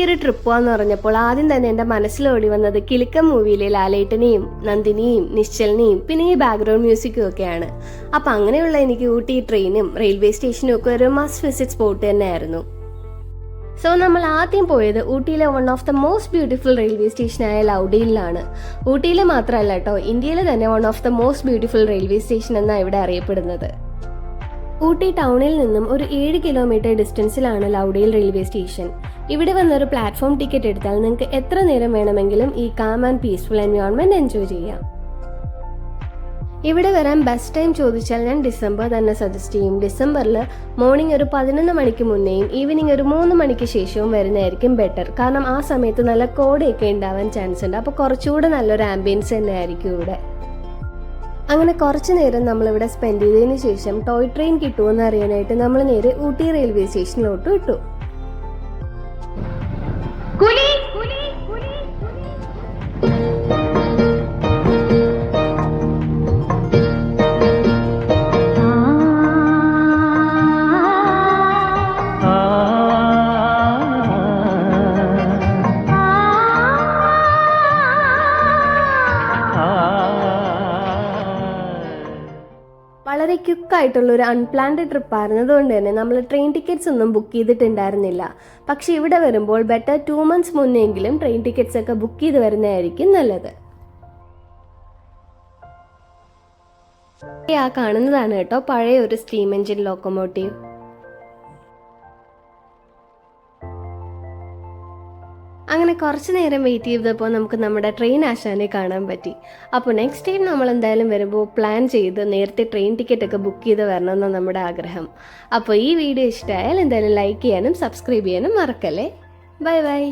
ഒരു ട്രിപ്പ് പോകാന്ന് പറഞ്ഞപ്പോൾ ആദ്യം തന്നെ എൻ്റെ മനസ്സിലോടി വന്നത് കിലുക്കം മൂവിയിലെ ലാലേട്ടനെയും നന്ദിനിയും നിശ്ചലിനെയും പിന്നെ ഈ ബാക്ക്ഗ്രൗണ്ട് മ്യൂസിക്കും ഒക്കെയാണ്. അപ്പം അങ്ങനെയുള്ള എനിക്ക് ഊട്ടി ട്രെയിനും റെയിൽവേ സ്റ്റേഷനും ഒക്കെ ഒരു മസ്റ്റ് വിസിറ്റ് സ്പോട്ട് തന്നെയായിരുന്നു. സോ നമ്മൾ ആദ്യം പോയത് ഊട്ടിയിലെ one of the most beautiful railway സ്റ്റേഷനായ ലൗഡിയിലാണ്. ഊട്ടിയിലെ മാത്രമല്ല കേട്ടോ, ഇന്ത്യയിലെ തന്നെ one of the most beautiful railway station എന്നാണ് ഇവിടെ അറിയപ്പെടുന്നത്. ഊട്ടി ടൗണിൽ നിന്നും ഒരു 7 കിലോമീറ്റർ ഡിസ്റ്റൻസിലാണ് ലൗഡിയിൽ റെയിൽവേ സ്റ്റേഷൻ. ഇവിടെ വന്നൊരു പ്ലാറ്റ്ഫോം ടിക്കറ്റ് എടുത്താൽ നിങ്ങൾക്ക് എത്ര നേരം വേണമെങ്കിലും ഈ calm and peaceful environment enjoy ചെയ്യാം. ഇവിടെ വരാൻ ബെസ്റ്റ് ടൈം ചോദിച്ചാൽ ഞാൻ ഡിസംബർ തന്നെ സജസ്റ്റ് ചെയ്യും. ഡിസംബറിൽ മോർണിംഗ് ഒരു 11 മണിക്ക് മുന്നേയും ഈവനിങ് ഒരു 3 മണിക്ക് ശേഷവും വരുന്നതായിരിക്കും ബെറ്റർ. കാരണം ആ സമയത്ത് നല്ല കോടയൊക്കെ ഉണ്ടാവാൻ ചാൻസ് ഉണ്ട്. അപ്പോൾ കുറച്ചുകൂടെ നല്ലൊരു ആംബിയൻസ് തന്നെ ആയിരിക്കും ഇവിടെ. അങ്ങനെ കുറച്ച് നേരം നമ്മളിവിടെ സ്പെൻഡ് ചെയ്തതിന് ശേഷം ടോയ് ട്രെയിൻ കിട്ടുമെന്ന് അറിയാനായിട്ട് നമ്മൾ നേരെ ഊട്ടി റെയിൽവേ സ്റ്റേഷനിലോട്ട് വിട്ടു. വളരെ ക്വിക്കായിട്ടുള്ള ഒരു അൺപ്ലാൻഡ് ട്രിപ്പ് ആയിരുന്നതുകൊണ്ട് തന്നെ നമ്മൾ ട്രെയിൻ ടിക്കറ്റ്സ് ഒന്നും ബുക്ക് ചെയ്തിട്ടുണ്ടായിരുന്നില്ല. പക്ഷെ ഇവിടെ വരുമ്പോൾ ബെറ്റർ 2 months മുന്നെങ്കിലും ട്രെയിൻ ടിക്കറ്റ്സ് ഒക്കെ ബുക്ക് ചെയ്ത് വരുന്നതായിരിക്കും നല്ലത്. ആ കാണുന്നതാണ് കേട്ടോ പഴയ ഒരു സ്റ്റീം എഞ്ചിൻ ലോക്കോമോട്ടീവ്. അങ്ങനെ കുറച്ച് നേരം വെയിറ്റ് ചെയ്തപ്പോൾ നമുക്ക് നമ്മുടെ ട്രെയിൻ ആശാനെ കാണാൻ പറ്റി. അപ്പോൾ നെക്സ്റ്റ് ടൈം നമ്മൾ എന്തായാലും വരുമ്പോൾ പ്ലാൻ ചെയ്ത് നേരത്തെ ട്രെയിൻ ടിക്കറ്റ് ഒക്കെ ബുക്ക് ചെയ്ത് വരണമെന്നാണ് നമ്മുടെ ആഗ്രഹം. അപ്പോൾ ഈ വീഡിയോ ഇഷ്ടമായാൽ എന്തായാലും ലൈക്ക് ചെയ്യാനും സബ്സ്ക്രൈബ് ചെയ്യാനും മറക്കല്ലേ. Bye bye.